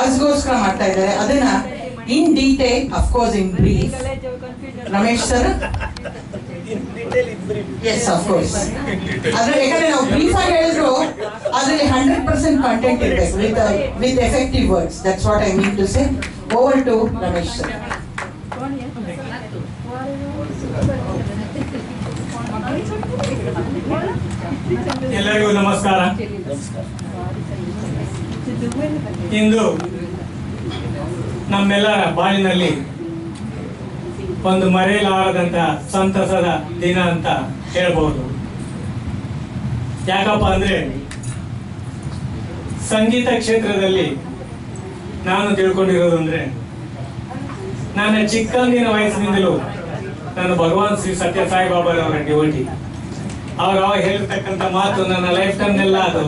ಕಾಸ್ಗೋಸ್ಕರ ಮಾಡ್ತಾ ಇದ್ದಾರೆ. ಅದನ್ನ in detail, of course in brief, Ramesh sir. Yes, of course. ಅದ್ರಲ್ಲಿ ಯಾಕಂದ್ರೆ ನಾವು ಬ್ರೀಫ್ ಆಗಿ ಹೇಳಿದ್ರು ಅದರಲ್ಲಿ 100% ಕಂಟೆಂಟ್ ಇರಬೇಕು with effective words. That's what I mean to say. Over to Ramesh sir. ಎಲ್ಲರಿಗೂ ನಮಸ್ಕಾರ. ಇಂದು ನಮ್ಮೆಲ್ಲರ ಬಾಳಿನಲ್ಲಿ ಒಂದು ಮರೆಯಲಾರದಂತ ಸಂತಸದ ದಿನ ಅಂತ ಹೇಳ್ಬೋದು. ಯಾಕಪ್ಪ ಅಂದ್ರೆ ಸಂಗೀತ ಕ್ಷೇತ್ರದಲ್ಲಿ ನಾನು ತಿಳ್ಕೊಂಡಿರೋದು ಅಂದ್ರೆ, ನನ್ನ ಚಿಕ್ಕಂದಿನ ವಯಸ್ಸಿನಿಂದಲೂ ನಾನು ಭಗವಾನ್ ಶ್ರೀ ಸತ್ಯ ಸಾಯಿ ಬಾಬಾರವರ ಡಿವೋಟಿ. ಅವ್ರು ಅವಾಗ ಹೇಳಿರ್ತಕ್ಕಂಥ ಮಾತು ನನ್ನ ಲೈಫ್ ಟೈಮ್ ಎಲ್ಲ ಅದು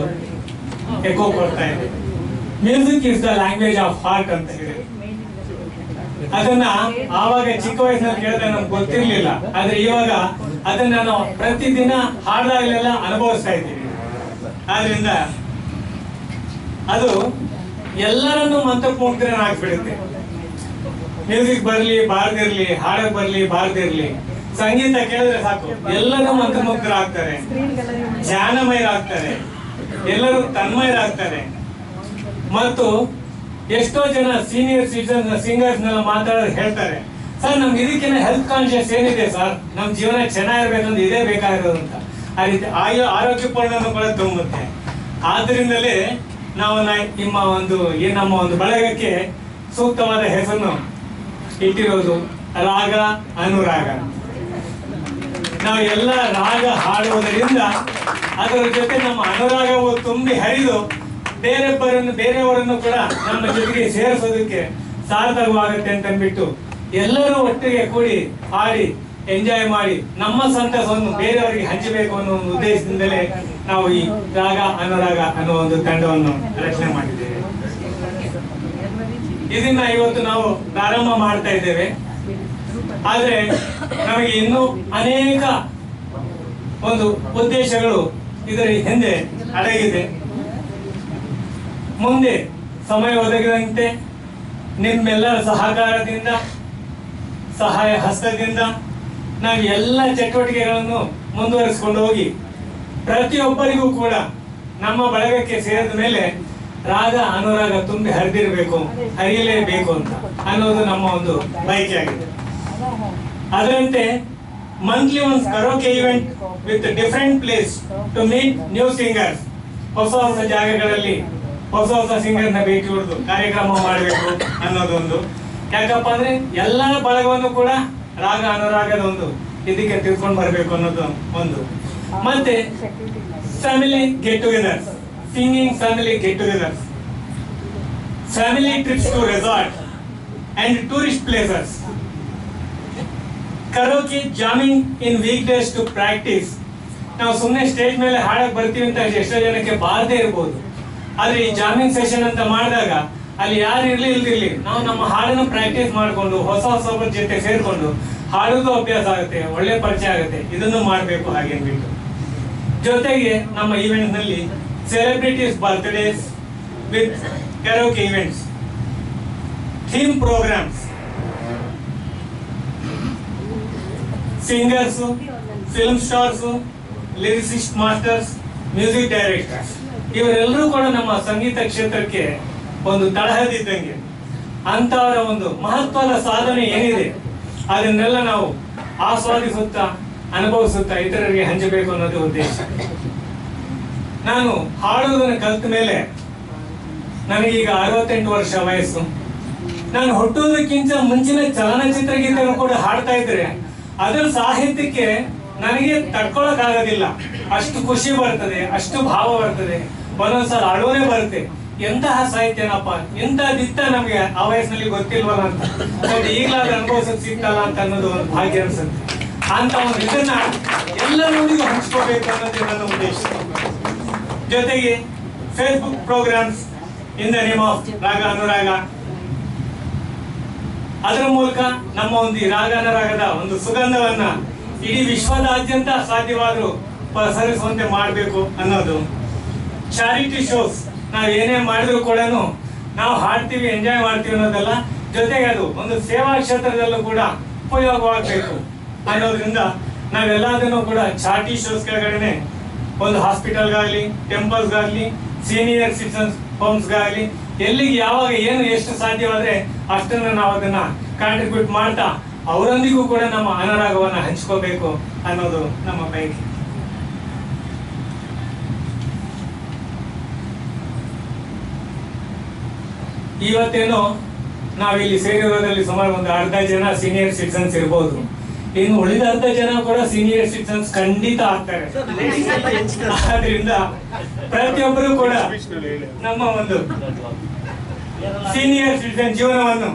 ಎಕೋ ಕೊಡ್ತಾ ಇದೆ. Music is the language of heart ಅಂತ ಹೇಳಿ. ಅದನ್ನ ಆವಾಗ ಚಿಕ್ಕ ವಯಸ್ಸಿನಲ್ಲಿ ಕೇಳಿದ್ರೆ ನಮ್ಗೆ ಗೊತ್ತಿರ್ಲಿಲ್ಲ. ಆದ್ರೆ ಇವಾಗ ಅದನ್ನ ನಾನು ಪ್ರತಿದಿನ ಹಾಡ್ದಾಗಲೆಲ್ಲ ಅನುಭವಿಸ್ತಾ ಇದ್ದೀವಿ. ಆದ್ರಿಂದ ಅದು ಎಲ್ಲರನ್ನೂ ಮಂತ್ರಮುಗ್ಧರನ್ನಾಗ್ಬಿಡುತ್ತೆ. ಮ್ಯೂಸಿಕ್ ಬರ್ಲಿ ಬಾರ್ದಿರ್ಲಿ, ಹಾಡಕ್ ಬರ್ಲಿ ಬಾರ್ದಿರ್ಲಿ, ಸಂಗೀತ ಕೇಳಿದ್ರೆ ಸಾಕು ಎಲ್ಲರೂ ಮಂತ್ರಮುಗ್ಧರಾಗ್ತಾರೆ, ಧ್ಯಾನಮಯರಾಗ್ತಾರೆ, ಎಲ್ಲರೂ ತನ್ಮಯರಾಗ್ತಾರೆ. ಮತ್ತು ಎಷ್ಟೋ ಜನ ಸೀನಿಯರ್ ಸಿಟಿಸನ್ ಸಿಂಗರ್ಸ್ ನೆಲ್ಲ ಮಾತಾಡೋದು ಹೇಳ್ತಾರೆ, ಸರ್ ನಮ್ಗೆ ಇದಕ್ಕಿಂತ ಹೆಲ್ತ್ ಕಾನ್ಶಿಯಸ್ ಏನಿದೆ ಸರ್, ನಮ್ ಜೀವನ ಚೆನ್ನಾಗಿರ್ಬೇಕಂದ್ರೆ ಇದೇ ಬೇಕಾಗಿರೋದು ಅಂತ. ಆ ರೀತಿ ಆರೋಗ್ಯಪೂರ್ಣನೂ ಕೂಡ ತುಂಬುತ್ತೆ. ಆದ್ರಿಂದಲೇ ನಾವು ನಮ್ಮ ಒಂದು ಬಳಗಕ್ಕೆ ಸೂಕ್ತವಾದ ಹೆಸರನ್ನು ಇಟ್ಟಿರೋದು ರಾಗ ಅನುರಾಗ. ನಾವು ಎಲ್ಲ ರಾಗ ಹಾಡುವುದರಿಂದ ಅದರ ಜೊತೆ ನಮ್ಮ ಅನುರಾಗವು ತುಂಬಿ ಹರಿದು ಬೇರೆಯವರನ್ನು ಕೂಡ ನಮ್ಮ ಜೊತೆಗೆ ಸೇರಿಸೋದಕ್ಕೆ ಸಾರ್ಥಕವಾಗುತ್ತೆ ಅಂತ ಅಂದ್ಬಿಟ್ಟು ಎಲ್ಲರೂ ಒಟ್ಟಿಗೆ ಕೂಡಿ ಹಾಡಿ ಎಂಜಾಯ್ ಮಾಡಿ ನಮ್ಮ ಸಂತಸವನ್ನು ಬೇರೆಯವರಿಗೆ ಹಂಚಬೇಕು ಅನ್ನೋ ಒಂದು ಉದ್ದೇಶದಿಂದಲೇ ನಾವು ಈ ರಾಗ ಅನುರಾಗ ಅನ್ನೋ ಒಂದು ತಂಡವನ್ನು ರಚನೆ ಮಾಡಿದ್ದೇವೆ. ಇದನ್ನ ಇವತ್ತು ನಾವು ಪ್ರಾರಂಭ ಮಾಡ್ತಾ ಇದ್ದೇವೆ. ಆದ್ರೆ ನಮಗೆ ಇನ್ನೂ ಅನೇಕ ಒಂದು ಉದ್ದೇಶಗಳು ಇದರ ಹಿಂದೆ ಅಡಗಿದೆ. ಮುಂದೆ ಸಮಯ ಒದಗಿದಂತೆ ನಿಮ್ಮೆಲ್ಲರ ಸಹಕಾರದಿಂದ, ಸಹಾಯ ಹಸ್ತದಿಂದ ನಾವು ಎಲ್ಲ ಚಟುವಟಿಕೆಗಳನ್ನು ಮುಂದುವರಿಸಿಕೊಂಡು ಹೋಗಿ ಪ್ರತಿಯೊಬ್ಬರಿಗೂ ಕೂಡ ನಮ್ಮ ಬಳಗಕ್ಕೆ ಸೇರಿದ ಮೇಲೆ ರಾಗ ಅನುರಾಗ ತುಂಬಿ ಹರಿಯಲೇಬೇಕು ಅಂತ ಅನ್ನೋದು ನಮ್ಮ ಒಂದು ಬಯಕೆ ಆಗಿದೆ. ಅದರಂತೆ monthly once karaoke event with different place to meet new singers, ಹೊಸ ಹೊಸ ಜಾಗಗಳಲ್ಲಿ ಹೊಸ ಹೊಸ ಸಿಂಗರ್ನ ಭೇಟಿ ಹೊಡೆದು ಕಾರ್ಯಕ್ರಮ ಮಾಡಬೇಕು ಅನ್ನೋದೊಂದು. ಯಾಕಪ್ಪ ಅಂದ್ರೆ ಎಲ್ಲ ಬಳಗವನ್ನು ಕೂಡ ರಾಗ ಅನುರಾಗದ ಒಂದು ಇದಕ್ಕೆ ತಿಳ್ಕೊಂಡು ಬರಬೇಕು ಅನ್ನೋದು ಒಂದು. ಮತ್ತೆ family get togethers, singing family get togethers, family trips to resort and tourist places, karaoke jamming in weekdays to practice. ನಾವು ಸುಮ್ಮನೆ ಸ್ಟೇಜ್ ಮೇಲೆ ಹಾಡಕ್ ಬರ್ತೀವಿ ಅಂತ ಎಷ್ಟೋ ಜನಕ್ಕೆ ಬಾರದೇ ಇರ್ಬೋದು. ಆದ್ರೆ ಈ ಜಾಮಿಂಗ್ ಸೆಷನ್ ಅಂತ ಮಾಡಿದಾಗ ಅಲ್ಲಿ ಯಾರು ಇಲ್ದಿರ್ಲಿ ನಾವು ನಮ್ಮ ಹಾಡನ್ನು ಪ್ರಾಕ್ಟೀಸ್ ಮಾಡ್ಕೊಂಡು ಹೊಸ ಹೊಸೊಬ್ಬರ ಜೊತೆ ಸೇರ್ಕೊಂಡು ಹಾಡೋದು ಅಭ್ಯಾಸ ಆಗುತ್ತೆ, ಒಳ್ಳೆ ಪರಿಚಯ ಆಗುತ್ತೆ. ಇದನ್ನು ಮಾಡಬೇಕು ಹಾಗೇನ್ಬಿಟ್ಟು. ಜೊತೆಗೆ ನಮ್ಮ ಈವೆಂಟ್ ನಲ್ಲಿ celebrities birthdays with karaoke events, theme programmes, singers, film stars, lyricist masters, music directors ಇವರೆಲ್ಲರೂ ಕೂಡ ನಮ್ಮ ಸಂಗೀತ ಕ್ಷೇತ್ರಕ್ಕೆ ಒಂದು ತಳಹದಿದ್ದಂಗೆ. ಅಂತವರ ಒಂದು ಮಹತ್ವದ ಸಾಧನೆ ಏನಿದೆ ಅದನ್ನೆಲ್ಲ ನಾವು ಆಸ್ವಾದಿಸುತ್ತಾ ಅನುಭವಿಸುತ್ತಾ ಇತರರಿಗೆ ಹಂಚಬೇಕು ಅನ್ನೋದು ಉದ್ದೇಶ. ನಾನು ಹಾಡುವುದನ್ನು ಕಲಿತ ಮೇಲೆ ನನಗೀಗ 68 ವರ್ಷ ವಯಸ್ಸು. ನಾನು ಹುಟ್ಟುವುದಕ್ಕಿಂತ ಮುಂಚಿನ ಚಲನಚಿತ್ರ ಗೀತೆಗಳು ಕೂಡ ಹಾಡ್ತಾ ಇದ್ರೆ ಅದರ ಸಾಹಿತ್ಯಕ್ಕೆ ನನಗೆ ತಡ್ಕೊಳಕ್ ಆಗೋದಿಲ್ಲ. ಅಷ್ಟು ಖುಷಿ ಬರ್ತದೆ, ಅಷ್ಟು ಭಾವ ಬರ್ತದೆ, ಒಂದೊಂದ್ಸಲ ಅಳುವೇ ಬರುತ್ತೆ. ಎಂತಹ ಸಾಹಿತ್ಯನಪ್ಪ, ಎಂತಹ ದಿತ್ತ ನಮ್ಗೆ ಆ ವಯಸ್ಸಿನಲ್ಲಿ ಗೊತ್ತಿಲ್ವಲ್ಲ ಅಂತ. ಈಗಲಾದ್ರೂ ಅನುಭವಿಸೋದು ಸಿಗ್ತಲ್ಲ ಅಂತ ಅನ್ನೋದು ಒಂದು ಭಾಗ್ಯ ಅನ್ಸುತ್ತೆ. ಅಂತ ಒಂದು ಇದನ್ನ ಎಲ್ಲರೊಂದಿಗೂ ಹಂಚ್ಕೋಬೇಕು ಅನ್ನೋದು ನನ್ನ ಉದ್ದೇಶ. ಜೊತೆಗೆ Facebook programmes in the name of Raga Anuraga, ಅದರ ಮೂಲಕ ನಮ್ಮ ಒಂದು ರಾಗ ಅನುರಾಗದ ಒಂದು ಸುಗಂಧವನ್ನ ಇಡೀ ವಿಶ್ವದಾದ್ಯಂತ ಸಾಧ್ಯವಾದರೂ ಪಸರಿಸುವಂತೆ ಮಾಡಬೇಕು ಅನ್ನೋದು. ಚಾರಿಟಿ ಶೋಸ್ ನಾವ್ ಏನೇ ಮಾಡಿದ್ರು ಕೂಡ ನಾವು ಹಾಡ್ತೀವಿ ಎಂಜಾಯ್ ಮಾಡ್ತೀವಿ ಅನ್ನೋದಲ್ಲ, ಜೊತೆಗೆ ಅದು ಒಂದು ಸೇವಾ ಕ್ಷೇತ್ರದಲ್ಲೂ ಕೂಡ ಉಪಯೋಗವಾಗಬೇಕು ಅನ್ನೋದ್ರಿಂದ ನಾವೆಲ್ಲದನ್ನು ಕೂಡ ಚಾರಿಟಿ ಶೋಸ್ ಕೆಳಗಡೆ ಒಂದು ಹಾಸ್ಪಿಟಲ್ಗಾಗಲಿ, ಟೆಂಪಲ್ಸ್ಗಾಗಲಿ, ಸೀನಿಯರ್ ಸಿಟಿಸನ್ಸ್ ಹೋಮ್ಸ್ಗಾಗಲಿ, ಎಲ್ಲಿಗೆ ಯಾವಾಗ ಏನು ಎಷ್ಟು ಸಾಧ್ಯವಾದ್ರೆ ಅಷ್ಟನ್ನು ನಾವು ಅದನ್ನ ಕಾಂಟ್ರಿಬ್ಯೂಟ್ ಮಾಡ್ತಾ ಅವರೊಂದಿಗೂ ಕೂಡ ನಮ್ಮ ಅನುರಾಗವನ್ನು ಹಂಚ್ಕೋಬೇಕು ಅನ್ನೋದು ನಮ್ಮ ಬಯಕೆ. ಇವತ್ತೇನು ನಾವಿಲ್ಲಿ ಸೇರಿರೋದ್ರಲ್ಲಿ ಸುಮಾರು ಒಂದು ಅರ್ಧ ಜನ ಸೀನಿಯರ್ ಸಿಟಿಸನ್ಸ್ ಇರ್ಬೋದು. ಇನ್ನು ಉಳಿದ ಅರ್ಧ ಜನ ಕೂಡ ಸೀನಿಯರ್ ಸಿಟಿಸನ್ಸ್ ಖಂಡಿತ ಆಗ್ತಾರೆ. ಆದ್ರಿಂದ ಪ್ರತಿಯೊಬ್ಬರು ಕೂಡ ನಮ್ಮ ಒಂದು ಸೀನಿಯರ್ ಸಿಟಿಸನ್ ಜೀವನವನ್ನು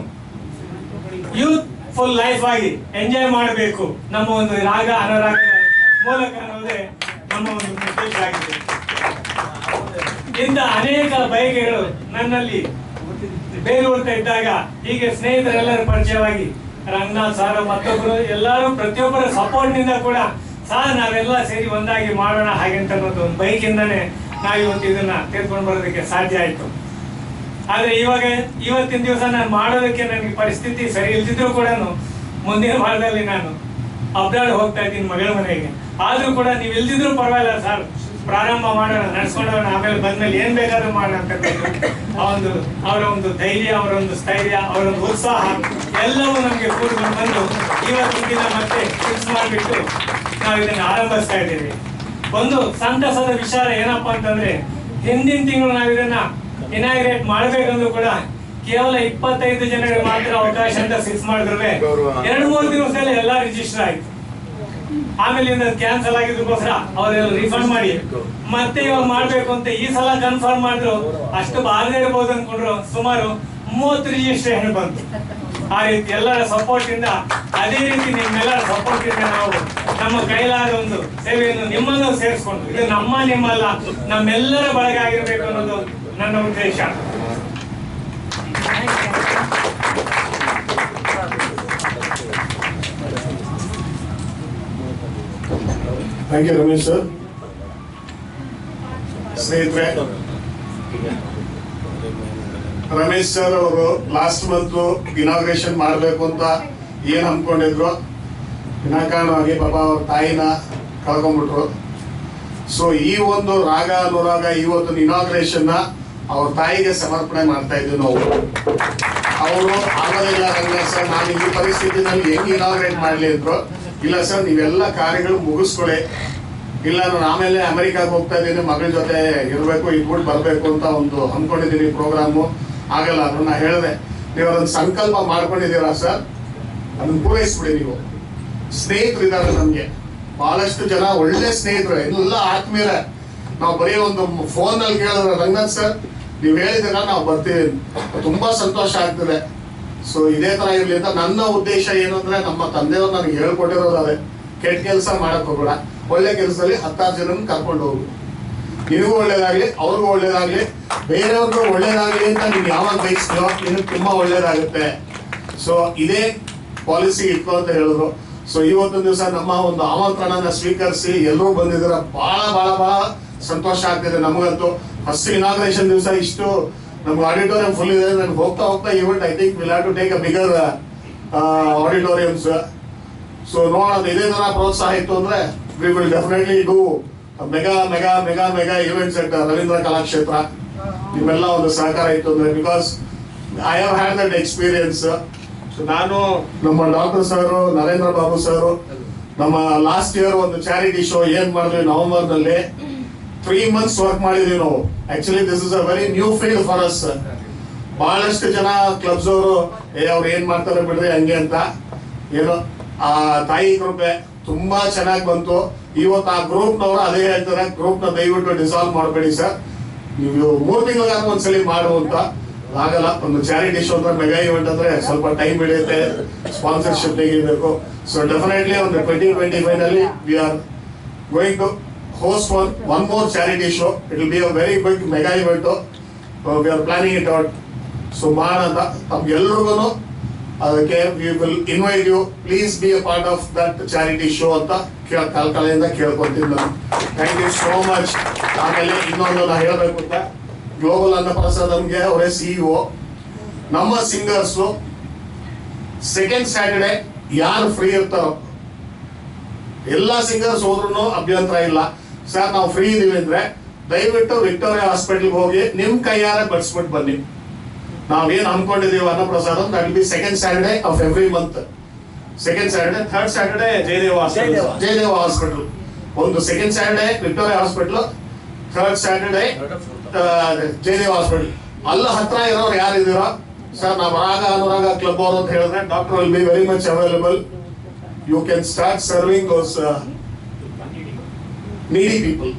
ಯೂತ್ಫುಲ್ ಲೈಫ್ ಆಗಿ ಎಂಜಾಯ್ ಮಾಡಬೇಕು ನಮ್ಮ ಒಂದು ರಾಗ ಅನುರಾಗ ಮೂಲಕ ಅನ್ನೋದೇ ನಮ್ಮ ಒಂದು ಉದ್ದೇಶ ಆಗಿದೆ. ಇಂಥ ಅನೇಕ ಬಯಕೆಗಳು ನನ್ನಲ್ಲಿ ಬೇರೂರ್ತಾ ಇದ್ದಾಗ ಹೀಗೆ ಸ್ನೇಹಿತರೆಲ್ಲರೂ ಪರಿಚಯವಾಗಿ ರಂಗನಾಥ್ ಸಾರ್ ಮತ್ತೊಬ್ಬರು ಎಲ್ಲರೂ ಪ್ರತಿಯೊಬ್ಬರ ಸಪೋರ್ಟ್ ನಿಂದ ಕೂಡ ನಾವೆಲ್ಲ ಸೇರಿ ಒಂದಾಗಿ ಮಾಡೋಣ ಹಾಗೆ ಅಂತ ಅನ್ನೋದು ಒಂದು ಬೈಕಿಂದಾನೆ ನಾವು ಇವತ್ತು ಇದನ್ನ ತೆಗೆದುಕೊಂಡು ಬರೋದಕ್ಕೆ ಸಾಧ್ಯ ಆಯ್ತು. ಆದ್ರೆ ಇವತ್ತಿನ ದಿವಸ ನಾನು ಮಾಡೋದಕ್ಕೆ ನನಗೆ ಪರಿಸ್ಥಿತಿ ಸರಿ ಇಲ್ದಿದ್ರು ಕೂಡ ಮುಂದಿನ ವಾರದಲ್ಲಿ ನಾನು ಅಬ್ರಾಡ್ ಹೋಗ್ತಾ ಇದ್ದೀನಿ ಮಗಳ ಮನೆಗೆ. ಆದ್ರೂ ಕೂಡ ನೀವು ಇಲ್ದಿದ್ರು ಪರವಾಗಿಲ್ಲ ಸರ್, ಪ್ರಾರಂಭ ಮಾಡೋಣ, ನಡ್ಸ್ಕೊಂಡೋಣ, ಆಮೇಲೆ ಬಂದ್ಮೇಲೆ ಏನ್ ಬೇಕಾದ್ರೂ ಮಾಡೋಣ ಅಂತ ಅವರ ಒಂದು ಧೈರ್ಯ, ಅವರ ಒಂದು ಸ್ಥೈರ್ಯ, ಅವರ ಒಂದು ಉತ್ಸಾಹ ಎಲ್ಲವೂ ನಮ್ಗೆ ಕೂಡ್ಕೊಂಡು ಬಂದು ಇವತ್ತಿನ ದಿನ ಮತ್ತೆ ಫಿಕ್ಸ್ ಮಾಡಿಬಿಟ್ಟು ನಾವು ಇದನ್ನ ಆರಂಭಿಸ್ತಾ ಇದ್ದೀವಿ. ಒಂದು ಸಂತಸದ ವಿಚಾರ ಏನಪ್ಪಾ ಅಂತಂದ್ರೆ, ಹಿಂದಿನ ತಿಂಗಳು ನಾವು ಇದನ್ನ ಇನಾಗ್ರೇಟ್ ಮಾಡ್ಬೇಕಂದ್ರೂ ಕೂಡ ಕೇವಲ 25 ಜನರಿಗೆ ಮಾತ್ರ ಅವಕಾಶ ಅಂತ ಫಿಕ್ಸ್ ಮಾಡಿದ್ರು 2-3 ದಿವಸದಲ್ಲಿ ಎಲ್ಲ ರಿಜಿಸ್ಟರ್ ಆಯ್ತು. ಆಮೇಲೆ ಕ್ಯಾನ್ಸಲ್ ಆಗಿದ್ದಕ್ಕೋಸ್ಕರ ಅವರೆಲ್ಲ ರಿಫಂಡ್ ಮಾಡಿ ಮತ್ತೆ ಇವಾಗ ಮಾಡ್ಬೇಕು ಅಂತ ಈ ಸಲ ಕನ್ಫರ್ಮ್ ಮಾಡಿದ್ರು. ಅಷ್ಟು ಬಾರದೇ ಇರ್ಬೋದು ಅನ್ಕೊಂಡ್ರು, ಸುಮಾರು 30 ರಿಜಿಸ್ಟ್ರೇಷನ್ ಬಂತು. ಆ ರೀತಿ ಎಲ್ಲರ ಸಪೋರ್ಟ್ ಇಂದ, ಅದೇ ರೀತಿ ನಿಮ್ಮೆಲ್ಲರ ಸಪೋರ್ಟ್ ಇಂದ ನಾವು ನಮ್ಮ ಕೈಲಾದ ಒಂದು ಸೇವೆಯನ್ನು ನಿಮ್ಮನ್ನು ಸೇರಿಸ್ಕೊಂಡು, ಇದು ನಿಮ್ಮಲ್ಲ ನಮ್ಮೆಲ್ಲರ ಬಳಗ ಆಗಿರ್ಬೇಕು ಅನ್ನೋದು ನನ್ನ ಉದ್ದೇಶ. Thank you Ramesh sir. ಸ್ನೇಹಿತರೆ, ರಮೇಶ್ ಸರ್ ಅವರು ಲಾಸ್ಟ್ ಮಂತ್ ಇನಾಗ್ರೇಷನ್ ಮಾಡಬೇಕು ಅಂತ ಏನ್ ಅನ್ಕೊಂಡಿದ್ರು, ವಿನಾಕಾರಣವಾಗಿ ಪಾಪ ಅವ್ರ ತಾಯಿನ ಕಳ್ಕೊಂಡ್ಬಿಟ್ರು. ಸೊ ಈ ಒಂದು ರಾಗ ಅನುರಾಗ ಇವತ್ತು ಇನಾಗ್ರೇಷನ್ ನ ಅವ್ರ ತಾಯಿಗೆ ಸಮರ್ಪಣೆ ಮಾಡ್ತಾ ಇದ್ವಿ ನಾವು. ಅವರು ಆಗೋದಿಲ್ಲ ರಂಗನಾಥ್ ಸರ್, ನಾನು ಈ ಪರಿಸ್ಥಿತಿನಲ್ಲಿ ಹೆಂಗ್ ಇನಾಗ್ರೇಟ್ ಮಾಡ್ಲಿ ಅಂದ್ರು. ಇಲ್ಲ ಸರ್, ನೀವೆಲ್ಲ ಕಾರ್ಯಗಳು ಮುಗಿಸ್ಕೊಳ್ಳಿ, ಇಲ್ಲ ನಾನು ಆಮೇಲೆ ಅಮೆರಿಕಾಗೆ ಹೋಗ್ತಾ ಇದ್ದೀನಿ, ಮಗಳ ಜೊತೆ ಇರಬೇಕು, ಇದ್ಬಿಟ್ಟು ಬರಬೇಕು ಅಂತ ಒಂದು ಹಮ್ಮಿಕೊಂಡಿದ್ದೀನಿ ಪ್ರೋಗ್ರಾಮು. ಆಗಲ್ಲ ಅದನ್ನ ಹೇಳಿದೆ, ನೀವು ಅದನ್ನ ಸಂಕಲ್ಪ ಮಾಡ್ಕೊಂಡಿದ್ದೀರಾ ಸರ್, ಅದನ್ನ ಪೂರೈಸ್ಬಿಡಿ. ನೀವು ಸ್ನೇಹಿತರು ಇದ್ದಾರೆ ನಮ್ಗೆ, ಬಹಳಷ್ಟು ಜನ ಒಳ್ಳೆ ಸ್ನೇಹಿತರು, ಎಲ್ಲ ಆತ್ಮೀಯರೇ. ನಾವು ಬರೀ ಒಂದು ಫೋನ್ ನಲ್ಲಿ ಕೇಳಿದ್ರೆ ರಂಗನಾಥ್ ಸರ್ ನೀವು ಹೇಳಿದ್ರೆ ನಾವು ಬರ್ತೀವಿ, ತುಂಬಾ ಸಂತೋಷ ಆಗ್ತದೆ. ಸೊ ಇದೇ ತರ ಇರ್ಲಿ ಅಂತ ನನ್ನ ಉದ್ದೇಶ ಏನು ಅಂದ್ರೆ, ನಮ್ಮ ತಂದೆಯವರು ನನಗೆ ಹೇಳ್ಕೊಟ್ಟಿರೋದು ಅದೇ, ಕೆಟ್ಟ ಕೆಲಸ ಮಾಡಕ್ ಹೋಗ್ಬೇಡ, ಒಳ್ಳೆ ಕೆಲಸದಲ್ಲಿ 10 ಜನ ಕರ್ಕೊಂಡು ಹೋಗು, ನಿನಗೂ ಒಳ್ಳೇದಾಗ್ಲಿ, ಅವ್ರಿಗೂ ಒಳ್ಳೇದಾಗ್ಲಿ, ಬೇರೆಯವ್ರಿಗೂ ಒಳ್ಳೇದಾಗ್ಲಿ ಅಂತ ನೀನ್ ಯಾವಾಗ ಬಯಸ್ತೀಯೋ ನಿನಗೆ ತುಂಬಾ ಒಳ್ಳೇದಾಗುತ್ತೆ. ಸೊ ಇದೇ ಪಾಲಿಸಿ ಇಟ್ಕೋ ಅಂತ ಹೇಳಿದ್ರು. ಸೊ ಇವತ್ತೊಂದು ದಿವಸ ನಮ್ಮ ಒಂದು ಆಮಂತ್ರಣನ ಸ್ವೀಕರಿಸಿ ಎಲ್ಲರೂ ಬಂದಿದ್ದೀರ, ಬಹಳ ಬಹಳ ಬಹಳ ಸಂತೋಷ ಆಗ್ತಿದೆ ನಮಗಂತೂ. ಫಸ್ಟ್ ಇನಾಗ್ರೇಷನ್ ದಿವಸ ಇಷ್ಟು ನಮ್ಗೆ ಆಡಿಟೋರಿಯಂ ಫುಲ್ ಇದೆ. ನನ್ಗೆ ಹೋಗ್ತಾ ಹೋಗ್ತಾ event I think will have to take a bigger auditoriums. So ನೋಡೋಣ, ಇದೇ ತರ ಪ್ರೋತ್ಸಾಹ ಇತ್ತು ಅಂದ್ರೆ we will definitely do mega mega mega mega events at Ravindra Kalakshetra. ನಿಮ್ಮೆಲ್ಲ ಒಂದು ಸಹಕಾರ ಇತ್ತು ಅಂದ್ರೆ, because I have had that experience. So ನಾನು, ನಮ್ಮ doctor sir, Narendra Babu sir, ನಮ್ಮ ಲಾಸ್ಟ್ ಇಯರ್ ಒಂದು ಚಾರಿಟಿ ಶೋ ಏನ್ ಮಾಡಿದ್ವಿ ನವೆಂಬರ್ ನಲ್ಲಿ, 3 months ವರ್ಕ್ ಮಾಡಿದ್ವಿ ನಾವು. Actually this is a very new field for us. ಬಹಳಷ್ಟು ಜನ ಕ್ಲಬ್ಸ್ ಅವರು ಅವ್ರು ಏನ್ ಮಾಡ್ತಾರೆ ಬಿಡ್ರಿ ಹಂಗೆ ಅಂತ, ಏನೋ ಆ ತಾಯಿ ಕೃಪೆ ತುಂಬಾ ಚೆನ್ನಾಗಿ ಬಂತು. ಇವತ್ತು ಆ ಗ್ರೂಪ್ ನವರು ಅದೇ ಹೇಳ್ತಾರೆ, ಗ್ರೂಪ್ ನ ದಯವಿಟ್ಟು ಡಿಸಾಲ್ವ್ ಮಾಡಬೇಡಿ ಸರ್, ನೀವು 3 ತಿಂಗಳಿಗಾದ್ರೂ ಒಂದ್ಸಲಿ ಮಾಡುವಂತ. ಆಗಲ್ಲ, ಒಂದು ಚಾರಿಟಿ ಶೋ ಅಂದ್ರೆ, ಮೆಗಾ ಇವೆಂಟ್ ಅಂದ್ರೆ ಸ್ವಲ್ಪ ಟೈಮ್ ಹಿಡಿಯುತ್ತೆ, ಸ್ಪಾನ್ಸರ್ಶಿಪ್ ತೆಗಿಬೇಕು. ಸೊ ಡೆಫಿನೆಟ್ಲಿ ಒಂದು 2025 ನಲ್ಲಿ we are going to host one more charity show. It will be a very big mega event. We are planning it out. So Mahananda, tamgellarugunu adake we will invite you. Please be a part of that charity show anta kalkalayinda kelkontini nanu. Thank you so much. ಆಮೇಲೆ ಇನ್ನೊಂದು ನಾನು ಹೇಳಬೇಕು ಅಂತ, global ಅನ್ನಪ್ರಸಾದಂಗೆ ಅವರೇ CEO. ನಮ್ಮ singers second Saturday ಯಾರು free ಇರ್ತಾರೋ, ಎಲ್ಲ ಸಿಂಗರ್ಸ್ ಹೋದ್ರು ಅಭ್ಯಂತರ ಇಲ್ಲ. ಸರ್ ನಾವು ಫ್ರೀ ಇದೀವಿ ಅಂದ್ರೆ ದಯವಿಟ್ಟು ವಿಕ್ಟೋರಿಯಾ ಹಾಸ್ಪಿಟಲ್ಗೆ ಹೋಗಿ ನಿಮ್ ಕೈಯಾರ ಬಡಿಸ್ಬಿಟ್ಟು ಬನ್ನಿ. ನಾವೇನ್ ಅನ್ಕೊಂಡಿದೀವಿ ಅನ್ನಪ್ರಸಾದ that will be second Saturday of every month. Second Saturday, third Saturday Jayadeva hospital. ಒಂದು second Saturday Victoria hospital, third Saturday Jayadeva hospital. ಅಲ್ಲ ಹತ್ರ ಇರೋರು ಯಾರು ಇದೀರೋ ಸರ್ ನಾವು ರಾಗ ಅನುರಾಗ ಕ್ಲಬ್ ಅವರು ಅಂತ ಹೇಳಿದ್ರೆ doctor will be very much available. You can start serving those needy people.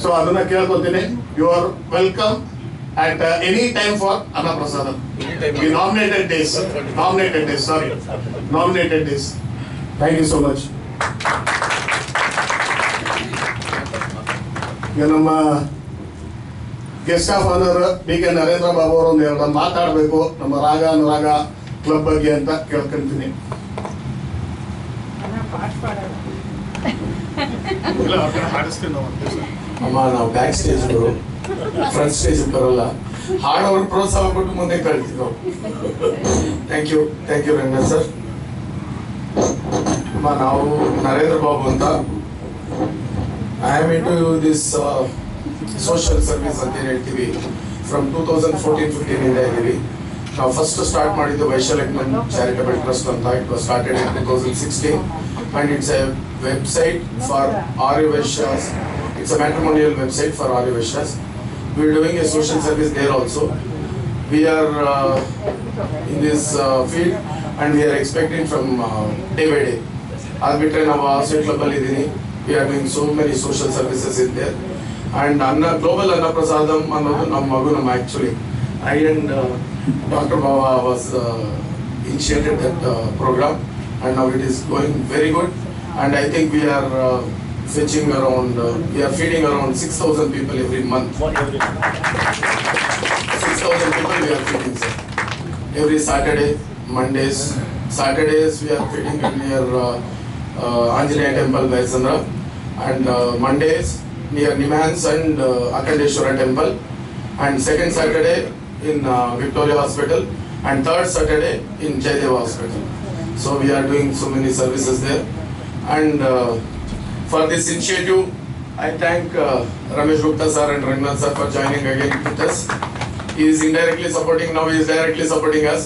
So aduna kelkontine, you are welcome at any time for Annaprasadam. We nominated days. Thank you so much. ನಮ್ಮ guest of honour D K Narendra Babu ಅವರು ಒಂದು ಎರಡು ಮಾತಾಡಬೇಕು ನಮ್ಮ ರಾಗ ಅನುರಾಗ club ಬಗ್ಗೆ ಅಂತ ಕೇಳ್ಕೊಂತೀನಿ. ಅಮ್ಮ ನಾವು ಬ್ಯಾಕ್ ಸ್ಟೇಜ್ ಫ್ರಂಟ್ ಸ್ಟೇಜ್ ಬರಲ್ಲ, ಹಾಡೋರು ಪ್ರೋತ್ಸಾಹ ಕೊಟ್ಟು ಮುಂದೆ ಕಳ್ತೀವಿ ನಾವು. Thank you Ranganath sir. ಅಮ್ಮ ನಾವು ನರೇಂದ್ರ ಬಾಬು ಅಂತ, I am into this social service ಅಂತ ಏನ್ ಹೇಳ್ತೀವಿ. ಫ್ರಮ್ 2014-15 ಇಂದ ಇದ್ದೀವಿ. ನಾವು ಫಸ್ಟ್ ಸ್ಟಾರ್ಟ್ ಮಾಡಿದ್ದು ವೈಶಾಲಗ್ನಂ ಚಾರಿಟಬಲ್ ಟ್ರಸ್ಟ್ ಅಂತ. It was started in 2016 and it's a website for Aryavaishyas. It's a matrimonial website for Aryavaishyas. We are doing a social service there also. We are in this field and we are expecting from day by day. Arbitrary ನಾವು Australia club ಅಲ್ಲಿ ಇದೀನಿ. We are doing so many social services in there. And global Annaprasadam ಅನ್ನೋದು ನಮ್ಮ ಮಗು ನಮ್ಮ actually. I and Dr. Baba was initiated that program. And now it is going very good, and I think we are feeding around 6,000 people every month. 6,000 people we are feeding, sir. Every Saturday, Mondays, Saturdays we are feeding near Anjaneya Temple, Vaisandra, and Mondays near Nimhans and Akandeshwara Temple, and second Saturday in Victoria Hospital, and third Saturday in Jayadeva Hospital. So we are doing so many services there, and for this initiative, I thank Ramesh Gupta sir and Rangnath sir for joining again with us. He is indirectly supporting, now he is directly supporting us.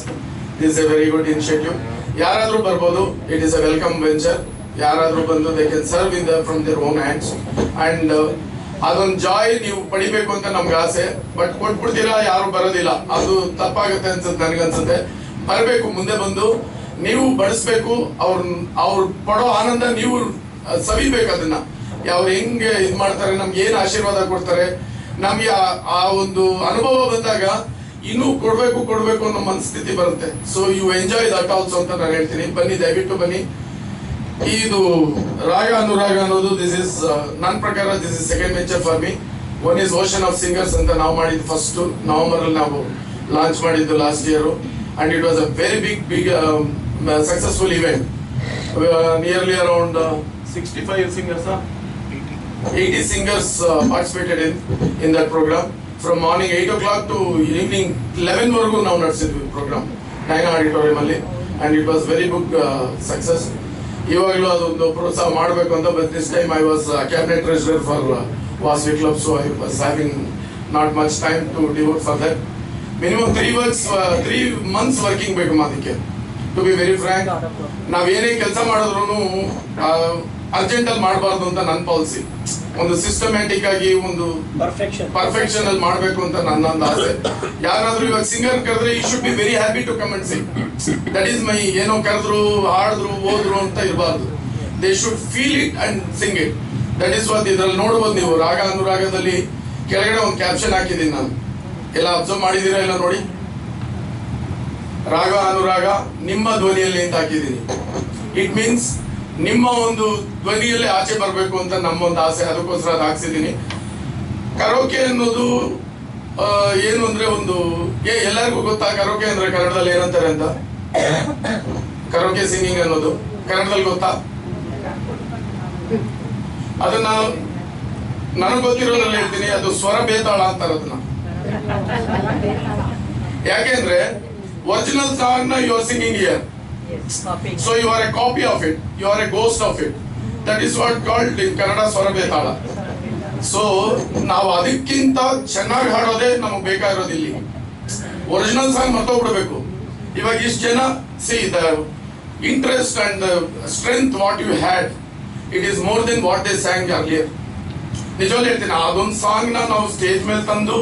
This is a very good initiative. Yaradru barbodu, it is a welcome venture. Yaradru bandu, they can serve from their own hands, and ಅದೊಂದು ಜಾಯ್ ನೀವು ಪಡಿಬೇಕು ಅಂತ ನಮ್ಗೆ ಆಸೆ. But ಕೊಟ್ಬಿಡ್ತೀರಾ, ಯಾರು ಬರೋದಿಲ್ಲ, ಅದು ತಪ್ಪಾಗುತ್ತೆ ಅನ್ಸುತ್ತೆ ನನಗನ್ಸುತ್ತೆ. ಬರಬೇಕು, ಮುಂದೆ ಬಂದು ನೀವು ಬಡಿಸ್ಬೇಕು, ಅವ್ರು ಪಡೋ ಆನಂದ ನೀವು ಸವಿಬೇಕು. ಅದನ್ನ ಅವ್ರು ಹೆಂಗೆ ಇದ್ ಮಾಡ್ತಾರೆ, ನಮ್ಗೆ ಏನ್ ಆಶೀರ್ವಾದ ಕೊಡ್ತಾರೆ, ನಮ್ಗೆ ಆ ಒಂದು ಅನುಭವ ಬಂದಾಗ ಇನ್ನೂ ಕೊಡ್ಬೇಕು ಅನ್ನೋ ಮನಸ್ಥಿತಿ ಬರುತ್ತೆ. So you enjoy that also ಅಂತ ನಾನು ಹೇಳ್ತೀನಿ. ಬನ್ನಿ, ದಯವಿಟ್ಟು ಬನ್ನಿ. ಇದು ರಾಗ ಅನುರಾಗ ಅನ್ನೋದು ದಿಸ್ ಇಸ್ ನನ್ನ ಪ್ರಕಾರ this is second venture for me. One is ocean of singers ಅಂತ ನಾವು ಮಾಡಿದ್ದು ಫಸ್ಟ್ ನವೆಂಬರ್ ಅಲ್ಲಿ ನಾವು ಲಾಂಚ್ ಮಾಡಿದ್ದು last year, and it was a very big successful event. Nearly around 65 singers, 80 singers participated in that program. From morning 8 o'clock to evening 11 ವರೆಗೂ ನಾವು ನಡೆಸಿದ್ವಿ program ಡೈನಾ auditorium ಅಲ್ಲಿ, and it was very big success. ಇವಾಗಲೂ ಅದೊಂದು ಪ್ರೋತ್ಸಾಹ ಮಾಡಬೇಕು ಅಂತ, but this time I was cabinet treasurer for Vasavi Club, so I was having not much time to devote for that. Minimum 3 months working ಬೇಕು ಅದಕ್ಕೆ. To be very frank, ನಾವೇನೇ ಕೆಲಸ ಮಾಡಿದ್ರು urgent ಅಲ್ಲಿ ಮಾಡಬಾರ್ದು ಅಂತ ನನ್ನ ಪಾಲಿಸಿ. ಒಂದು ಸಿಸ್ಟಮ್ಯಾಟಿಕ್ ಆಗಿ ಒಂದು ಪರ್ಫೆಕ್ಷನ್ ಅಲ್ಲಿ ಮಾಡಬೇಕು ಅಂತ ನನ್ನೊಂದು ಆಸೆ. ಯಾರಾದ್ರೂ ಇವಾಗ ಸಿಂಗರ್ ಕರೆದ್ರೆ you should be very happy to come and sing. That is my. ಏನೋ ಕರೆದ್ರು, ಹಾಡಿದ್ರು, ಹೋದ್ರು ಅಂತ ಇರಬಾರ್ದು. They should feel it and sing it. That is what ಇದ್ರಲ್ಲಿ ನೋಡ್ಬೋದು ನೀವು. ರಾಗ ಅನುರಾಗದಲ್ಲಿ ಕೆಳಗಡೆ ಒಂದು ಕ್ಯಾಪ್ಷನ್ ಹಾಕಿದ್ದೀನಿ ನಾನು. ಎಲ್ಲ ಅಬ್ಸರ್ವ್ ಮಾಡಿದೀರಾ ಇಲ್ಲ ನೋಡಿ. ರಾಗ ಅನುರಾಗ ನಿಮ್ಮ ಧ್ವನಿಯಲ್ಲಿ ಅಂತ ಹಾಕಿದ್ದೀನಿ. ಇಟ್ ಮೀನ್ಸ್ ನಿಮ್ಮ ಒಂದು ಧ್ವನಿಯಲ್ಲೇ ಆಚೆ ಬರಬೇಕು ಅಂತ ನಮ್ಮೊಂದು ಆಸೆ. ಅದಕ್ಕೋಸ್ಕರ ಅದು ಹಾಕ್ಸಿದ್ದೀನಿ. ಕರೋಕೆ ಅನ್ನೋದು ಏನು ಅಂದ್ರೆ ಒಂದು ಎಲ್ಲರಿಗೂ ಗೊತ್ತಾ ಕರೋಕೆ ಅಂದ್ರೆ ಕನ್ನಡದಲ್ಲಿ ಏನಂತಾರೆ ಅಂತ? ಕರೋಕೆ ಸಿಂಗಿಂಗ್ ಅನ್ನೋದು ಕನ್ನಡದಲ್ಲಿ ಗೊತ್ತಾ? ಅದನ್ನ ನನಗೆ ಗೊತ್ತಿರೋದ್ರಲ್ಲಿ ಹೇಳ್ತೀನಿ. ಅದು ಸ್ವರ ಬೇತಾಳ ಅಂತಾರೆ ಅದನ್ನ. ಯಾಕೆಂದ್ರೆ ಒರಿಜಿನಲ್ ಸಾಂಗ್ ನ you are singing here, so you are a copy of it, you are a ghost of it. That is what called in Kannada ಸ್ವರಬೇತಾಳ. ಸೊ ನಾವು ಅದಕ್ಕಿಂತ ಚೆನ್ನಾಗಿ ಹಾಡೋದೇ ನಮಗೆ ಬೇಕಾಗಿರೋದು. ಇಲ್ಲಿ ಒರಿಜಿನಲ್ ಸಾಂಗ್ ಮರ್ತೋಗ್ಬಿಡ್ಬೇಕು. ಇವಾಗ ಇಷ್ಟು ಜನ see the interest and the strength what you had, it is more than what they sang earlier. ನಿಜವಾಗ್ಲೂ ಹೇಳ್ತೀನಿ, ಅದೊಂದು ಸಾಂಗ್ ನ ನಾವು ಸ್ಟೇಜ್ ಮೇಲೆ ತಂದು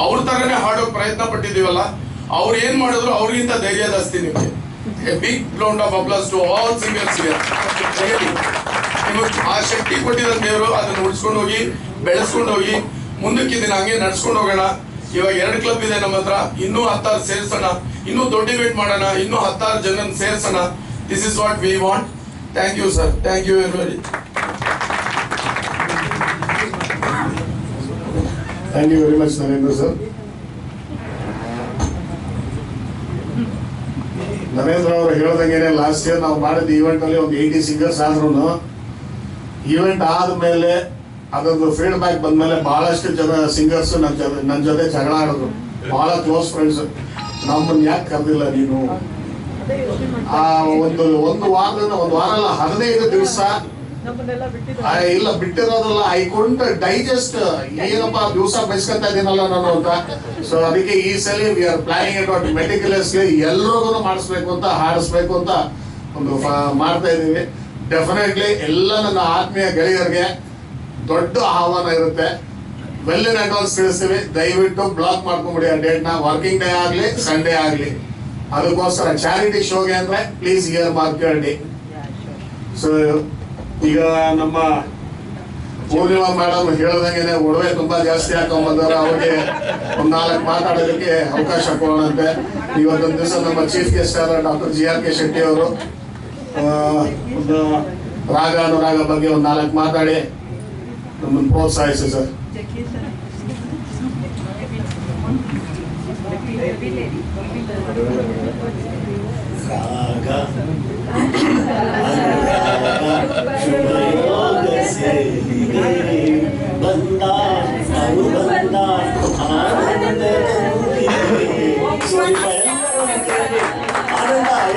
ಅವ್ರ ತರನೇ ಹಾಡೋಕ್ ಪ್ರಯತ್ನ ಪಟ್ಟಿದೀವಲ್ಲ, ಅವ್ರು ಏನ್ ಮಾಡಿದ್ರು ಅವ್ರಿಗಿಂತ ಧೈರ್ಯ ಜಾಸ್ತಿ ನಿಮಗೆ. A big round of applause to all singers here. ಆ ಶಕ್ತಿ ಕೊಟ್ಟಿದ್ದಾರೆ ದೇವರು, ಅದನ್ನ ಉಳಿಸ್ಕೊಂಡು ಹೋಗಿ ಬೆಳೆಸ್ಕೊಂಡು ಹೋಗಿ ಮುಂದಕ್ಕಿದ್ದೀನಿ ಹಂಗೆ ನಡ್ಸ್ಕೊಂಡು ಹೋಗೋಣ. ಇವಾಗ 2 ಕ್ಲಬ್ ಇದೆ ನಮ್ಮ ಹತ್ರ, ಇನ್ನೂ 10 ಸೇರ್ಸೋಣ, ಇನ್ನೂ ದೊಡ್ಡ ಇವೆಂಟ್ ಮಾಡೋಣ, ಇನ್ನೂ 10 ಜನ ಸೇರ್ಸೋಣ. This is what we want. Thank you sir, thank you very much. Thank you very much Narendra sir. Narendra ಅವರು ಹೇಳ್ದಂಗೆ ಲಾಸ್ಟ್ ಇಯರ್ ನಾವು ಮಾಡಿದ ಈವೆಂಟ್ ಅಲ್ಲಿ ಒಂದು 80 ಸಿಂಗರ್ಸ್ ಆದ್ರೂ ಈವೆಂಟ್ ಆದ್ಮೇಲೆ ಅದೊಂದು ಫೀಡ್ಬ್ಯಾಕ್ ಬಂದ್ಮೇಲೆ ಬಹಳಷ್ಟು ಜನ ಸಿಂಗರ್ಸ್ ನನ್ನ ಜೊತೆ ಜಗಳ ಆಡಿದ್ರು. ಬಹಳ ಕ್ಲೋಸ್ ಫ್ರೆಂಡ್ಸ್, ನಮ್ಮನ್ನ ಯಾಕೆ ಕರೆದಿಲ್ಲ ನೀನು? ಆ ಒಂದು ವಾರ ಅಲ್ಲ 15 ದಿವಸ ಇಲ್ಲ ಬಿಟ್ಟಿರೋದಲ್ಲ. ಐ ಕುಂಟ್ ಡೈಜೆಸ್ಟ್, ಏನಪ್ಪ ದಿವಸ ಬಯಸ್ಕೊಂತ ಇದೀನಲ್ಲ ನಾನು ಅಂತ. ಸೊ ಅದಕ್ಕೆ ಈ ಸಲ we are planning it out meticulously. ಎಲ್ರಿಗೂ ಮಾಡಿಸ್ಬೇಕು ಅಂತ, ಹಾಡಿಸ್ಬೇಕು ಅಂತ ಒಂದು ಮಾಡ್ತಾ ಇದೀವಿ. ಡೆಫಿನೆಟ್ಲಿ ಎಲ್ಲ ನನ್ನ ಆತ್ಮೀಯ ಗೆಳೆಯರಿಗೆ ದೊಡ್ಡ ಆಹ್ವಾನ ಇರುತ್ತೆ. ವೆಲ್ ಇನ್ ಅಡ್ವಾನ್ಸ್ ತಿಳಿಸ್ತೀವಿ, ದಯವಿಟ್ಟು ಬ್ಲಾಕ್ ಮಾಡ್ಕೊಂಬಿಡಿ ಆ ಡೇಟ್ ನ. ವರ್ಕಿಂಗ್ ಡೇ ಆಗ್ಲಿ ಸಂಡೇ ಆಗ್ಲಿ, ಅದಕ್ಕೋಸ್ಕರ ಚಾರಿಟಿ ಶೋಗೆ ಅಂದ್ರೆ ಪ್ಲೀಸ್ ಇಯರ್ ಮಾರ್ಕ್ ಮಾಡಿ. ಸೊ ಈಗ ನಮ್ಮ ಪೂರ್ಣಿಮಾ ಮೇಡಮ್ ಹೇಳ್ದಂಗೆ ಒಡವೆ ತುಂಬಾ ಜಾಸ್ತಿ ಹಾಕೊಂಡ್ಬಂದಾರ. ಅವ್ರಿಗೆ ಒಂದ್ 4 ಮಾತಾಡೋದಕ್ಕೆ ಅವಕಾಶ ಕೊಡೋಣಂತೆ. ಇವತ್ತೊಂದು ದಿವಸ ನಮ್ಮ ಚೀಫ್ ಗೆಸ್ಟ್ ಆದ ಡಾಕ್ಟರ್ GRK ಶೆಟ್ಟಿ ಅವರು ಒಂದು ರಾಗ ಅನುರಾಗ ಬಗ್ಗೆ ಒಂದು 4 ಮಾತಾಡಿ ನಮ್ಮನ್ನು ಪ್ರೋತ್ಸಾಹಿಸಿ ಸರ್. ರಾಗ ಶುಭಯೋಗ ಸೇರಿದೆ ಬಂದ ಅನುಬಂಧ ಆನಂದ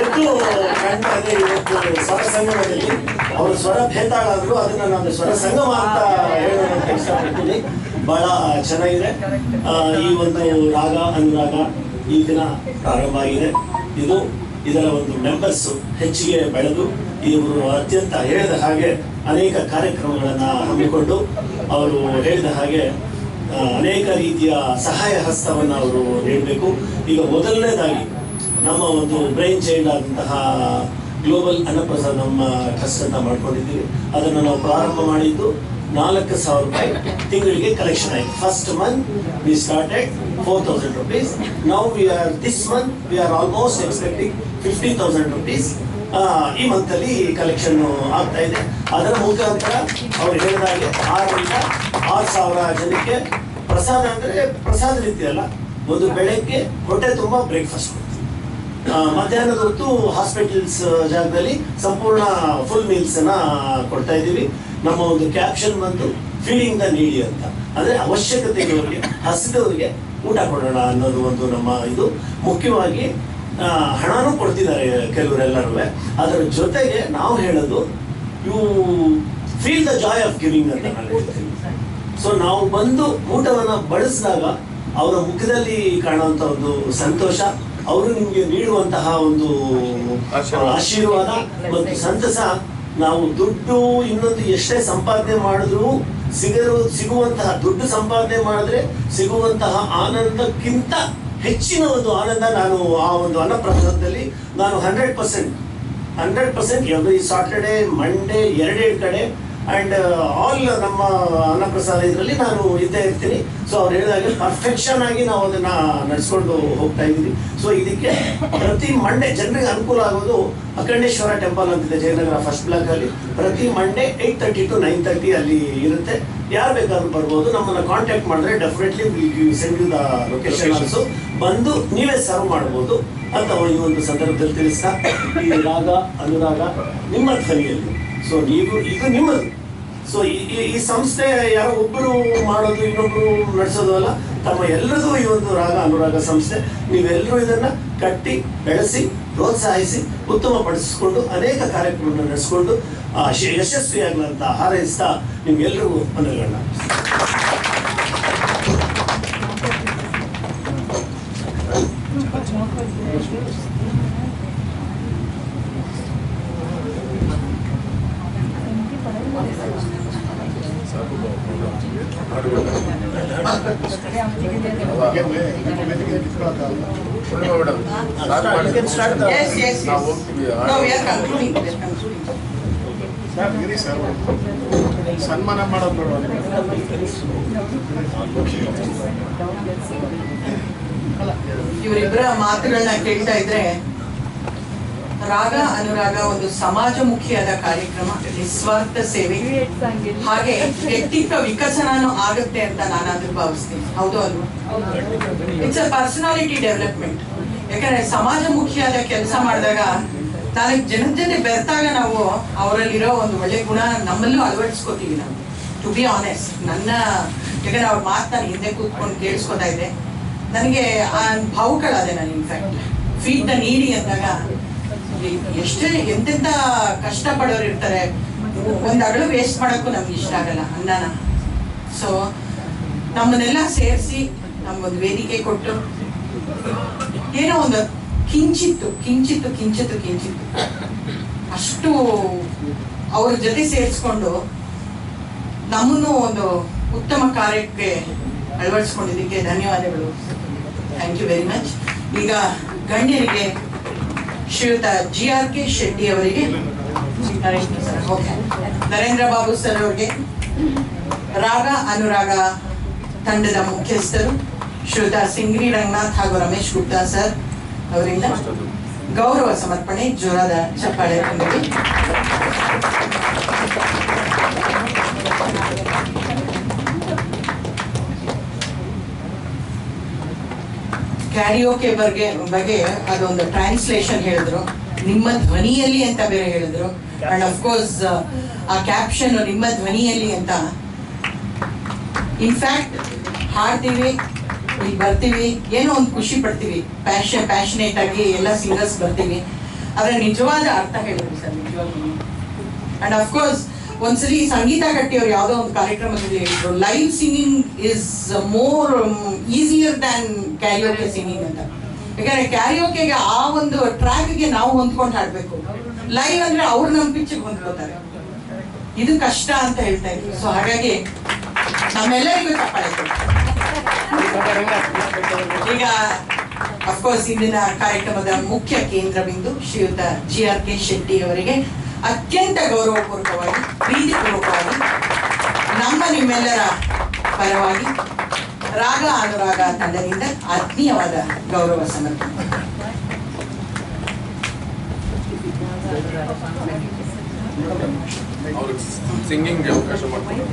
ಎದ್ದು ಕಂಡರೆ ಇವತ್ತು ಸ್ವರ ಸಂಗಮದಲ್ಲಿ ಅವರು ಸ್ವರ ಭೇದಾಳಾದ್ರು, ಅದನ್ನ ನಾನು ಸ್ವರ ಸಂಗಮ ಅಂತ ಹೇಳೋದಕ್ಕೆ ಇಷ್ಟಪಡ್ತೀನಿ. ಬಹಳ ಚೆನ್ನಾಗಿದೆ. ಈ ಒಂದು ರಾಗ ಅನುರಾಗ ಈ ದಿನ ಪ್ರಾರಂಭ ಆಗಿದೆ. ಇದರ ಒಂದು ಮೆಂಬರ್ಸ್ ಹೆಚ್ಚಿಗೆ ಬೆಳೆದು ಇವರು ಅತ್ಯಂತ ಹೇಳಿದ ಹಾಗೆ ಅನೇಕ ಕಾರ್ಯಕ್ರಮಗಳನ್ನು ಹಮ್ಮಿಕೊಂಡು ಅವರು ಹೇಳಿದ ಹಾಗೆ ಅನೇಕ ರೀತಿಯ ಸಹಾಯ ಹಸ್ತವನ್ನು ಅವರು ನೀಡಬೇಕು. ಈಗ ಮೊದಲನೇದಾಗಿ ನಮ್ಮ ಒಂದು ಬ್ರೈನ್ ಚೈಲ್ಡ್ ಆದಂತಹ ಗ್ಲೋಬಲ್ ಅನ್ನಪ್ರಸಾದ್ ನಮ್ಮ ಟ್ರಸ್ಟ್ ಅಂತ ಮಾಡ್ಕೊಂಡಿದ್ದೀವಿ. ಅದನ್ನು ನಾವು ಪ್ರಾರಂಭ ಮಾಡಿದ್ದು 4,000 ರೂಪಾಯಿ ತಿಂಗಳಿಗೆ ಕಲೆಕ್ಷನ್ ಆಯಿತು. First month we started 4,000 rupees. Now this month we are almost expecting 50,000 rupees. ಈ ಮಂತ್ ಅಲ್ಲಿ ಕಲೆಕ್ಷನ್ ಆಗ್ತಾ ಇದೆ. ಅದರ ಮುಖಾಂತರ ಅವ್ರು ಹೇಳಿದಾಗೆ 6,000 ರಿಂದ 6,000 ಜನಕ್ಕೆ ಪ್ರಸಾದ, ಅಂದ್ರೆ ಪ್ರಸಾದ ರೀತಿ ಅಲ್ಲ, ಒಂದು ಬೆಳಗ್ಗೆ ಹೊಟ್ಟೆ ತುಂಬಾ ಬ್ರೇಕ್ಫಾಸ್ಟ್ ಕೊಡ್ತೀವಿ. ಮಧ್ಯಾಹ್ನದ ಹೊತ್ತು ಹಾಸ್ಪಿಟಲ್ಸ್ ಜಾಗದಲ್ಲಿ ಸಂಪೂರ್ಣ ಫುಲ್ ಮೀಲ್ಸ್ ಅನ್ನ ಕೊಡ್ತಾ ಇದ್ದೀವಿ. ನಮ್ಮ ಒಂದು ಕ್ಯಾಪ್ಷನ್ ಬಂದು ಫೀಡಿಂಗ್ ದ ನೀಡಿ ಅಂತ, ಅಂದ್ರೆ ಅವಶ್ಯಕತೆ ಇರೋರಿಗೆ, ಹಸಿದವರಿಗೆ ಊಟ ಕೊಡೋಣ ಅನ್ನೋದು ಒಂದು ನಮ್ಮ ಇದು. ಮುಖ್ಯವಾಗಿ ಹಣನೂ ಕೊಡ್ತಿದ್ದಾರೆ ಕೆಲವರೆಲ್ಲರೂ. ಅದರ ಜೊತೆಗೆ ನಾವು ಹೇಳೋದು you feel the joy of giving ಅಂತ ನಾನು ಹೇಳ್ತೀನಿ. ಸೊ ನಾವು ಬಂದು ಊಟವನ್ನು ಬಡಿಸಿದಾಗ ಅವರ ಮುಖದಲ್ಲಿ ಕಾಣುವಂಥ ಒಂದು ಸಂತೋಷ, ಅವರು ನಿಮಗೆ ನೀಡುವಂತಹ ಒಂದು ಆಶೀರ್ವಾದ ಮತ್ತು ಸಂತಸ, ನಾವು ದುಡ್ಡು ಇನ್ನೊಂದು ಎಷ್ಟೇ ಸಂಪಾದನೆ ಮಾಡಿದ್ರು ಸಿಗುವಂತಹ ದುಡ್ಡು ಸಂಪಾದನೆ ಮಾಡಿದ್ರೆ ಸಿಗುವಂತಹ ಆನಂದಕ್ಕಿಂತ ಹೆಚ್ಚಿನ ಒಂದು ಆನಂದ ನಾನು ಆ ಒಂದು ಅನ್ನಪ್ರಸಾದದಲ್ಲಿ ನಾನು 100% ಎವ್ರಿ ಸಾಟರ್ಡೆ ಮಂಡೇ 2 ಕಡೆ ಅಂಡ್ ಆಲ್ ನಮ್ಮ ಅನ್ನಪ್ರಸಾದ ಇದರಲ್ಲಿ ನಾನು ಇದ್ದೇ ಇರ್ತೀನಿ. ಸೊ ಅವ್ರು ಹೇಳಿದಾಗೆ ಪರ್ಫೆಕ್ಷನ್ ಆಗಿ ನಾವು ಅದನ್ನ ನಡೆಸ್ಕೊಂಡು ಹೋಗ್ತಾ ಇದ್ದೀವಿ. ಸೊ ಇದಕ್ಕೆ ಪ್ರತಿ ಮಂಡೇ ಜನರಿಗೆ ಅನುಕೂಲ ಆಗೋದು ಅಖಂಡೇಶ್ವರ ಟೆಂಪಲ್ ಅಂತಿದೆ ಜಯನಗರ ಫಸ್ಟ್ ಬ್ಲಾಕ್ ಅಲ್ಲಿ. ಪ್ರತಿ ಮಂಡೇ 8:30 to 9:30 ಅಲ್ಲಿ ಇರುತ್ತೆ. ಯಾರು ಬೇಕಾದ್ರೂ ಬರ್ಬೋದು. ನಮ್ಮನ್ನ ಕಾಂಟ್ಯಾಕ್ಟ್ ಮಾಡಿದ್ರೆ definitely send you the location also. ಬಂದು ನೀವೇ ಸರ್ವ್ ಮಾಡ್ಬೋದು ಅಂತ ಈ ಒಂದು ಸಂದರ್ಭದಲ್ಲಿ ತಿಳಿಸ್ತಾ, ಈ ರಾಗ ಅನುರಾಗ ನಿಮ್ಮ ಧ್ವನಿಯಲ್ಲಿ, ಸೊ ನೀವು ಇದು ನಿಮ್ಮದು. ಸೊ ಈ ಸಂಸ್ಥೆ ಯಾರೋ ಒಬ್ಬರು ಮಾಡೋದು ಇನ್ನೊಬ್ರು ನಡೆಸೋದು ಅಲ್ಲ, ತಮ್ಮ ಎಲ್ಲರದು ಈ ಒಂದು ರಾಗ ಅನುರಾಗ ಸಂಸ್ಥೆ. ನೀವೆಲ್ಲರೂ ಇದನ್ನ ಕಟ್ಟಿ ಬೆಳೆಸಿ ಪ್ರೋತ್ಸಾಹಿಸಿ ಉತ್ತಮಪಡಿಸಿಕೊಂಡು ಅನೇಕ ಕಾರ್ಯಕ್ರಮಗಳನ್ನು ನಡೆಸಿಕೊಂಡು ಯಶಸ್ವಿಯಾಗಲಂತ ಹಾರೈಸ್ತಾ ನಿಮ್ಗೆಲ್ರಿಗೂ ವಂದನೆಗಳನ್ನ. Yes, yes, yes. No, we are concluding. ಸನ್ಮಾನ ಮಾಡೋದು ಇವರಿಬ್ಬರ ಮಾತುಗಳನ್ನ ಕೇಳ್ತಾ ಇದ್ರೆ ರಾಗ ಅನುರಾಗ ಒಂದು ಸಮಾಜಮುಖಿಯಾದ ಕಾರ್ಯಕ್ರಮ, ನಿಸ್ವಾರ್ಥ ಸೇವೆ, ಹಾಗೆ ವ್ಯಕ್ತಿತ್ವ ವಿಕಸನನೂ ಆಗುತ್ತೆ ಅಂತ ನಾನಾದ್ರೂ ಭಾವಿಸ್ತೀನಿ. ಹೌದು ಅಲ್ವಾ? It's a personality development. ಯಾಕಂದ್ರೆ ಸಮಾಜಮುಖಿಯಾದ ಕೆಲಸ ಮಾಡಿದಾಗ ನಾಲ್ಕು ಜನದ ಜೊತೆ ಬೆರೆತಾಗ ನಾವು ಅವರಲ್ಲಿರೋ ಒಂದು ಒಳ್ಳೆ ಗುಣ ನಮ್ಮಲ್ಲೂ ಅಳವಡಿಸ್ಕೋತೀವಿ ನಾವು. ಟು ಬಿ ಆನೆಸ್ಟ್, ಯಾಕಂದ್ರೆ ಅವ್ರ ಮಾತು ನಾನು ಹಿಂದೆ ಕೂತ್ಕೊಂಡು ಕೇಳಿಸ್ಕೊತಾ ಇದ್ದೆ, ನನಗೆ ಆ ಭಾವುಗಳಾದೆ ನಾನು. ಇನ್ಫ್ಯಾಕ್ಟ್ ಫೀಡ್ ದ ನೀಡಿ ಅಂದಾಗ ಎಷ್ಟೇ ಎಂತೆಂತ ಕಷ್ಟಪಡೋರು ಇರ್ತಾರೆ, ಒಂದು ಅಗಳು ವೇಸ್ಟ್ ಮಾಡೋಕ್ಕೂ ನಮ್ಗೆ ಇಷ್ಟ ಆಗಲ್ಲ ಅನ್ನನ. ಸೊ ನಮ್ಮನ್ನೆಲ್ಲ ಸೇರಿಸಿ ನಮ್ಗೊಂದು ವೇದಿಕೆ ಕೊಟ್ಟು ಏನೋ ಒಂದು ಕಿಂಚಿತ್ತು ಅಷ್ಟು ಅವ್ರ ಜೊತೆ ಸೇರಿಸ್ಕೊಂಡು ನಮ್ಮನ್ನು ಒಂದು ಉತ್ತಮ ಕಾರ್ಯಕ್ಕೆ ಅಳವಡಿಸ್ಕೊಂಡಿದ್ದಕ್ಕೆ ಧನ್ಯವಾದಗಳು. Thank you very much. ಈಗ ಗಣ್ಯರಿಗೆ ಶ್ರೀಯುತ GRK ಶೆಟ್ಟಿ ಅವರಿಗೆ, ನರೇಂದ್ರ ಬಾಬು ಸರ್ ಅವರಿಗೆ, ರಾಗ ಅನುರಾಗ ತಂಡದ ಮುಖ್ಯಸ್ಥರು ಶ್ರೀಯುತ ಸಿಂಗ್ರಿ ರಂಗನಾಥ್ ಹಾಗೂ ರಮೇಶ್ ಗುಪ್ತಾ ಸರ್ ಅವರಿಂದ ಗೌರವ ಸಮರ್ಪಣೆ. ಜೋರಾದ ಚಪ್ಪಾಳೆ ತಂದಿದೆ. ಕ್ಯಾರಿಯೋಕೆ ಬಗ್ಗೆ ಅದೊಂದು ಟ್ರಾನ್ಸ್ಲೇಷನ್ ಹೇಳಿದ್ರು, ನಿಮ್ಮ ಧ್ವನಿಯಲ್ಲಿ ಅಂತ ಬೇರೆ ಹೇಳಿದ್ರು. ಅಂಡ್ ಅಫ್ಕೋರ್ಸ್ ಆ ಕ್ಯಾಪ್ಷನ್ ನಿಮ್ಮ ಧ್ವನಿಯಲ್ಲಿ ಅಂತ. ಇನ್ಫ್ಯಾಕ್ಟ್ ಹಾಡ್ತೀವಿ, ಇಲ್ಲಿ ಬರ್ತೀವಿ, ಏನೋ ಒಂದು ಖುಷಿ ಪಡ್ತೀವಿ, ಪ್ಯಾಷನೇಟ್ ಆಗಿ ಎಲ್ಲ ಸಿಂಗರ್ಸ್ ಬರ್ತೀವಿ, ಆದ್ರೆ ನಿಜವಾದ ಅರ್ಥ ಹೇಳಿದ್ರು ಸರ್, ನಿಜವಾಗ್ಲೂ. ಅಂಡ್ ಅಫ್ಕೋರ್ಸ್ ಒಂದ್ಸಲಿ ಸಂಗೀತ ಕಟ್ಟಿಯವ್ರು ಯಾವುದೋ ಒಂದು ಕಾರ್ಯಕ್ರಮದಲ್ಲಿ ಹೇಳಿದ್ರು, live singing is more easier than ಕ್ಯಾರಿಯೋಕೆ singing ಅಂತ. ಯಾಕಂದ್ರೆ ಕ್ಯಾರಿಯೋಕೆಗೆ ಆ ಒಂದು ಟ್ರ್ಯಾಕ್ಗೆ ನಾವು ಹೊಂದ್ಕೊಂಡು ಹಾಡ್ಬೇಕು, ಲೈವ್ ಅಂದ್ರೆ ಅವ್ರು ನಮ್ಮ ಪಿಚ್ಗೆ ಹೊಂದ್ಕೋತಾರೆ, ಇದು ಕಷ್ಟ ಅಂತ ಹೇಳ್ತಾ ಇದ್ರು. ಸೊ ಹಾಗಾಗಿ ನಮ್ಮೆಲ್ಲರಿಗೂ ಚಪ್ಪಾಳೆ. ಈಗ ಅಫ್ಕೋರ್ಸ್ ಇಂದಿನ ಕಾರ್ಯಕ್ರಮದ ಮುಖ್ಯ ಕೇಂದ್ರ ಬಿಂದು ಶ್ರೀಯುತ GRK ಶೆಟ್ಟಿ ಅವರಿಗೆ ಅತ್ಯಂತ ಗೌರವಪೂರ್ವಕವಾಗಿ, ಪ್ರೀತಿಪೂರ್ವಕವಾಗಿ ನಿಮ್ಮೆಲ್ಲರ ಪರವಾಗಿ ರಾಗ ಅನುರಾಗ ತಂಡದಿಂದ ಆತ್ಮೀಯವಾದ ಗೌರವ ಸಮರ್ಪಣೆ. ಸಿಂಗಿಂಗ್ ಅವಕಾಶ ಮಾಡ್ತಾರೆ.